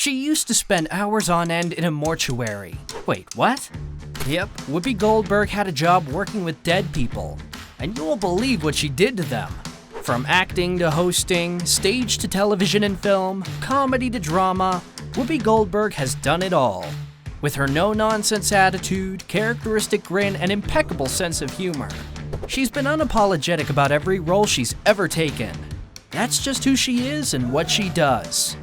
She used to spend hours on end in a mortuary. Wait, what? Yep, Whoopi Goldberg had a job working with dead people, and you won't believe what she did to them. From acting to hosting, stage to television and film, comedy to drama, Whoopi Goldberg has done it all. With her no-nonsense attitude, characteristic grin, and impeccable sense of humor, she's been unapologetic about every role she's ever taken. That's just who she is and what she does.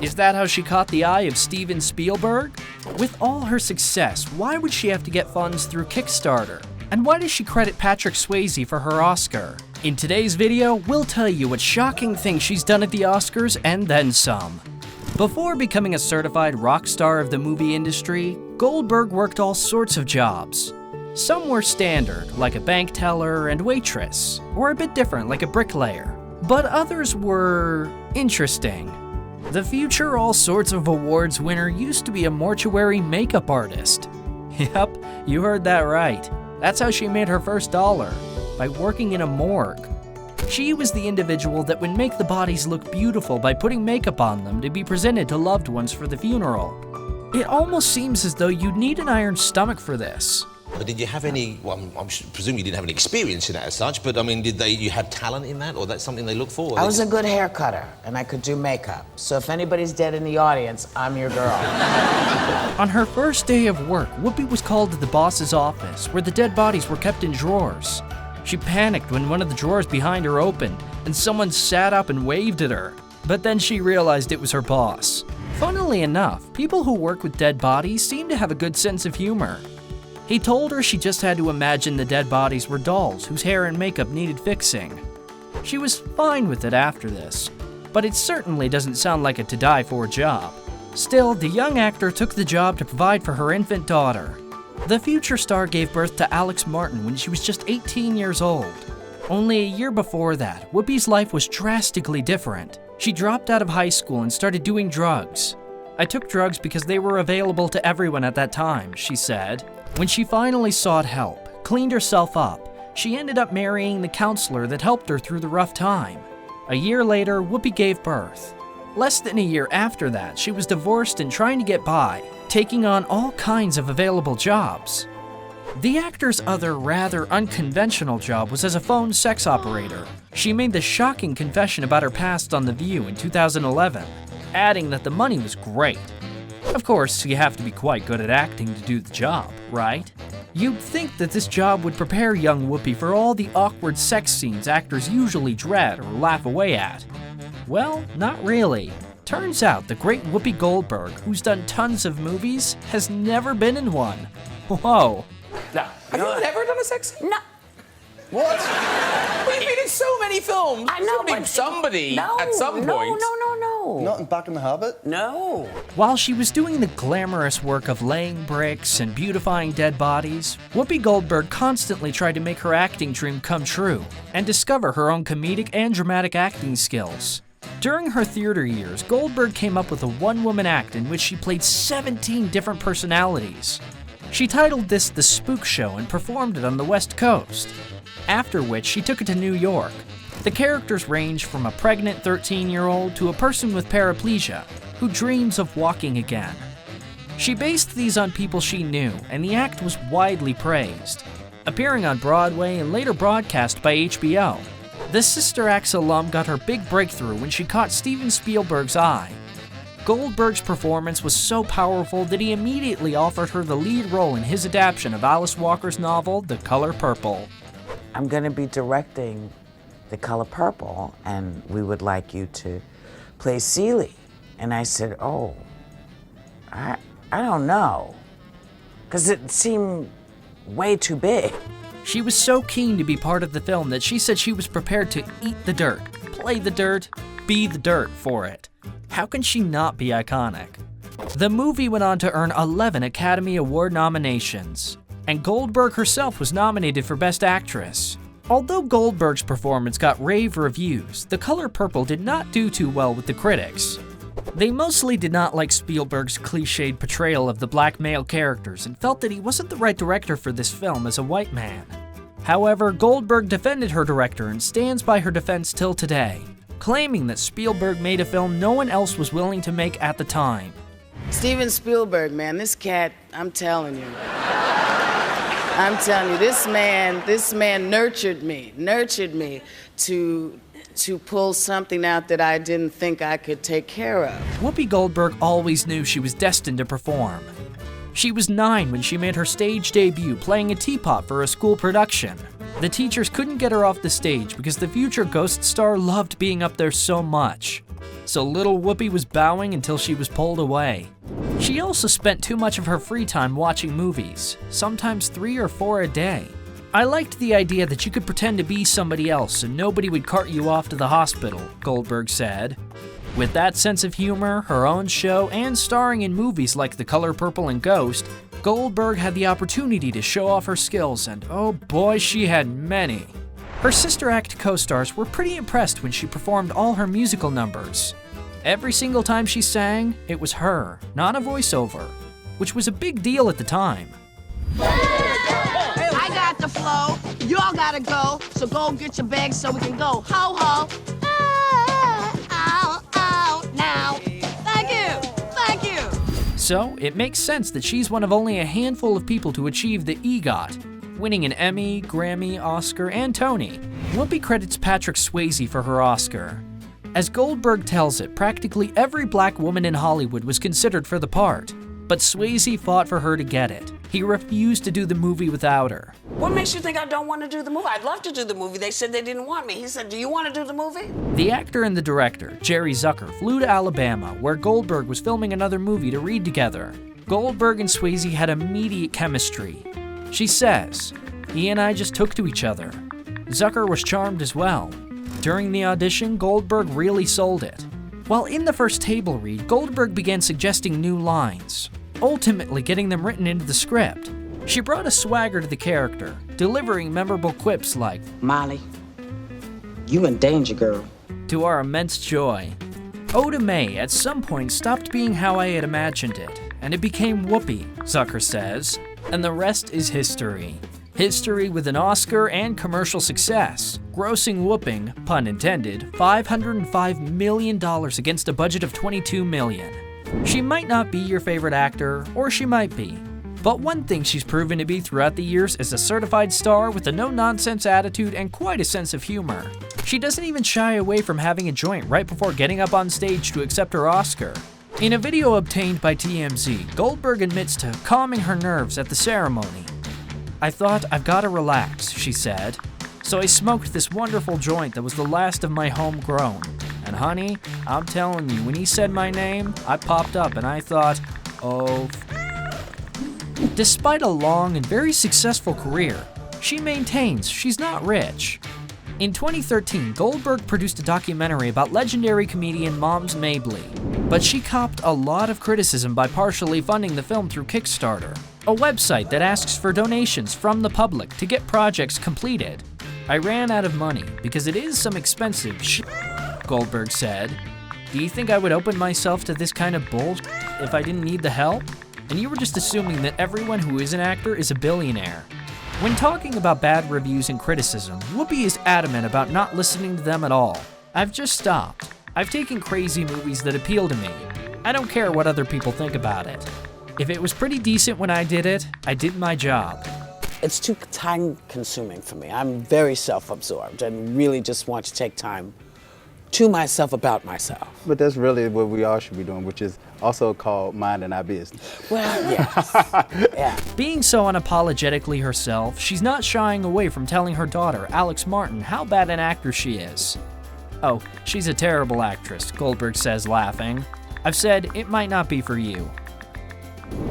Is that how she caught the eye of Steven Spielberg? With all her success, why would she have to get funds through Kickstarter? And why does she credit Patrick Swayze for her Oscar? In today's video, we'll tell you what shocking things she's done at the Oscars and then some. Before becoming a certified rock star of the movie industry, Goldberg worked all sorts of jobs. Some were standard, like a bank teller and waitress, or a bit different, like a bricklayer. But others were interesting. The future all sorts of awards winner used to be a mortuary makeup artist. Yep, you heard that right. That's how she made her first dollar, by working in a morgue. She was the individual that would make the bodies look beautiful by putting makeup on them to be presented to loved ones for the funeral. It almost seems as though you'd need an iron stomach for this. But did you have any, well, I presume you didn't have any experience in that as such, but I mean, you have talent in that, or that's something they look for? I was a good hair cutter, and I could do makeup. So if anybody's dead in the audience, I'm your girl. On her first day of work, Whoopi was called to the boss's office, where the dead bodies were kept in drawers. She panicked when one of the drawers behind her opened, and someone sat up and waved at her. But then she realized it was her boss. Funnily enough, people who work with dead bodies seem to have a good sense of humor. He told her she just had to imagine the dead bodies were dolls whose hair and makeup needed fixing. She was fine with it after this, but it certainly doesn't sound like a to-die-for job. Still, the young actor took the job to provide for her infant daughter. The future star gave birth to Alex Martin when she was just 18 years old. Only a year before that, Whoopi's life was drastically different. She dropped out of high school and started doing drugs. "I took drugs because they were available to everyone at that time," she said. When she finally sought help, cleaned herself up, she ended up marrying the counselor that helped her through the rough time. A year later, Whoopi gave birth. Less than a year after that, she was divorced and trying to get by, taking on all kinds of available jobs. The actor's other rather unconventional job was as a phone sex operator. She made the shocking confession about her past on The View in 2011, adding that the money was great. Of course, you have to be quite good at acting to do the job, right? You'd think that this job would prepare young Whoopi for all the awkward sex scenes actors usually dread or laugh away at. Well, not really. Turns out the great Whoopi Goldberg, who's done tons of movies, has never been in one. Whoa. No. Have you never done a sex scene? No. What? We've been in so many films. I know, but somebody no, at some point. No. Not in Back in the Habit? No. While she was doing the glamorous work of laying bricks and beautifying dead bodies, Whoopi Goldberg constantly tried to make her acting dream come true and discover her own comedic and dramatic acting skills. During her theater years, Goldberg came up with a one-woman act in which she played 17 different personalities. She titled this The Spook Show and performed it on the West Coast, after which she took it to New York. The characters range from a pregnant 13-year-old to a person with paraplegia who dreams of walking again. She based these on people she knew, and the act was widely praised, appearing on Broadway and later broadcast by HBO. The Sister Act's alum got her big breakthrough when she caught Steven Spielberg's eye. Goldberg's performance was so powerful that he immediately offered her the lead role in his adaptation of Alice Walker's novel, The Color Purple. I'm going to be directing The Color Purple, and we would like you to play Celie. And I said, oh, I don't know, because it seemed way too big. She was so keen to be part of the film that she said she was prepared to eat the dirt, play the dirt, be the dirt for it. How can she not be iconic? The movie went on to earn 11 Academy Award nominations, and Goldberg herself was nominated for Best Actress. Although Goldberg's performance got rave reviews, The Color Purple did not do too well with the critics. They mostly did not like Spielberg's cliched portrayal of the black male characters and felt that he wasn't the right director for this film as a white man. However, Goldberg defended her director and stands by her defense till today, claiming that Spielberg made a film no one else was willing to make at the time. Steven Spielberg, man, this cat, I'm telling you. I'm telling you, this man nurtured me to pull something out that I didn't think I could take care of. Whoopi Goldberg always knew she was destined to perform. She was 9 when she made her stage debut playing a teapot for a school production. The teachers couldn't get her off the stage because the future ghost star loved being up there so much. So little Whoopi was bowing until she was pulled away. She also spent too much of her free time watching movies, sometimes 3 or 4 a day. I liked the idea that you could pretend to be somebody else and nobody would cart you off to the hospital, Goldberg said. With that sense of humor, her own show, and starring in movies like The Color Purple and Ghost, Goldberg had the opportunity to show off her skills, and oh boy, she had many. Her sister act co-stars were pretty impressed when she performed all her musical numbers. Every single time she sang, it was her, not a voiceover, which was a big deal at the time. I got the flow, y'all gotta go, so go get your bags so we can go. Ho ho! Ow, now. Thank you. So, it makes sense that she's one of only a handful of people to achieve the EGOT, winning an Emmy, Grammy, Oscar, and Tony. Whoopi credits Patrick Swayze for her Oscar. As Goldberg tells it, practically every black woman in Hollywood was considered for the part, but Swayze fought for her to get it. He refused to do the movie without her. What makes you think I don't want to do the movie? I'd love to do the movie. They said they didn't want me. He said, do you want to do the movie? The actor and the director, Jerry Zucker, flew to Alabama, where Goldberg was filming another movie to read together. Goldberg and Swayze had immediate chemistry. She says, "He and I just took to each other." Zucker was charmed as well. During the audition, Goldberg really sold it. While in the first table read, Goldberg began suggesting new lines, ultimately getting them written into the script. She brought a swagger to the character, delivering memorable quips like, Molly, you in danger, girl. to our immense joy. Oda Mae at some point stopped being how I had imagined it, and it became Whoopi, Zucker says, and the rest is history. History with an Oscar and commercial success, grossing whooping, pun intended, $505 million against a budget of $22 million. She might not be your favorite actor, or she might be. But one thing she's proven to be throughout the years is a certified star with a no-nonsense attitude and quite a sense of humor. She doesn't even shy away from having a joint right before getting up on stage to accept her Oscar. In a video obtained by TMZ, Goldberg admits to calming her nerves at the ceremony. "I thought, I've gotta relax," she said. "So I smoked this wonderful joint that was the last of my homegrown. And honey, I'm telling you, when he said my name, I popped up and I thought, oh." Despite a long and very successful career, she maintains she's not rich. In 2013, Goldberg produced a documentary about legendary comedian Moms Mabley, but she copped a lot of criticism by partially funding the film through Kickstarter, a website that asks for donations from the public to get projects completed. "I ran out of money because it is some expensive shit," Goldberg said. "Do you think I would open myself to this kind of bullshit if I didn't need the help? And you were just assuming that everyone who is an actor is a billionaire." When talking about bad reviews and criticism, Whoopi is adamant about not listening to them at all. "I've just stopped. I've taken crazy movies that appeal to me. I don't care what other people think about it. If it was pretty decent when I did it, I did my job." It's too time-consuming for me. I'm very self-absorbed and really just want to take time to myself about myself. But that's really what we all should be doing, which is also called minding our business. Well, yes. Yeah. Being so unapologetically herself, she's not shying away from telling her daughter, Alex Martin, how bad an actor she is. "Oh, she's a terrible actress," Goldberg says, laughing. "I've said it might not be for you."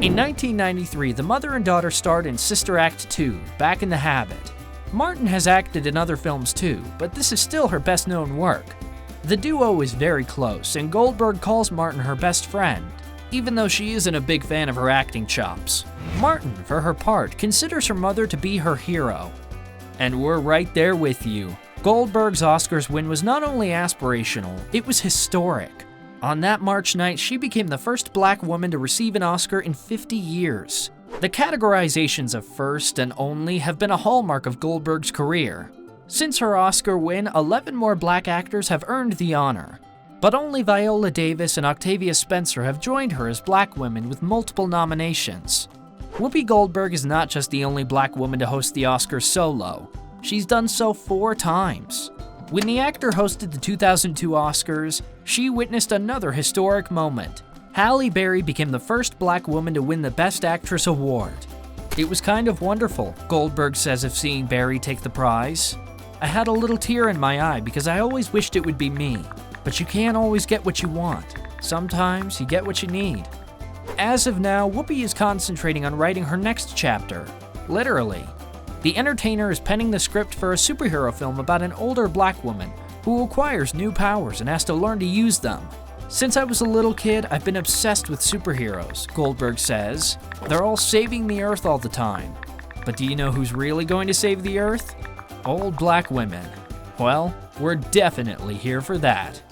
In 1993, the mother and daughter starred in Sister Act 2, Back in the Habit. Martin has acted in other films too, but this is still her best-known work. The duo is very close, and Goldberg calls Martin her best friend, even though she isn't a big fan of her acting chops. Martin, for her part, considers her mother to be her hero. And we're right there with you. Goldberg's Oscars win was not only aspirational, it was historic. On that March night, she became the first black woman to receive an Oscar in 50 years. The categorizations of first and only have been a hallmark of Goldberg's career. Since her Oscar win, 11 more black actors have earned the honor. But only Viola Davis and Octavia Spencer have joined her as black women with multiple nominations. Whoopi Goldberg is not just the only black woman to host the Oscars solo. She's done so 4 times. When the actor hosted the 2002 Oscars, she witnessed another historic moment. Halle Berry became the first black woman to win the Best Actress award. It was kind of wonderful, Goldberg says of seeing Berry take the prize. I had a little tear in my eye because I always wished it would be me. But you can't always get what you want. Sometimes you get what you need. As of now, Whoopi is concentrating on writing her next chapter. Literally. The entertainer is penning the script for a superhero film about an older black woman who acquires new powers and has to learn to use them. Since I was a little kid, I've been obsessed with superheroes, Goldberg says. They're all saving the Earth all the time. But do you know who's really going to save the Earth? Old black women. Well, we're definitely here for that.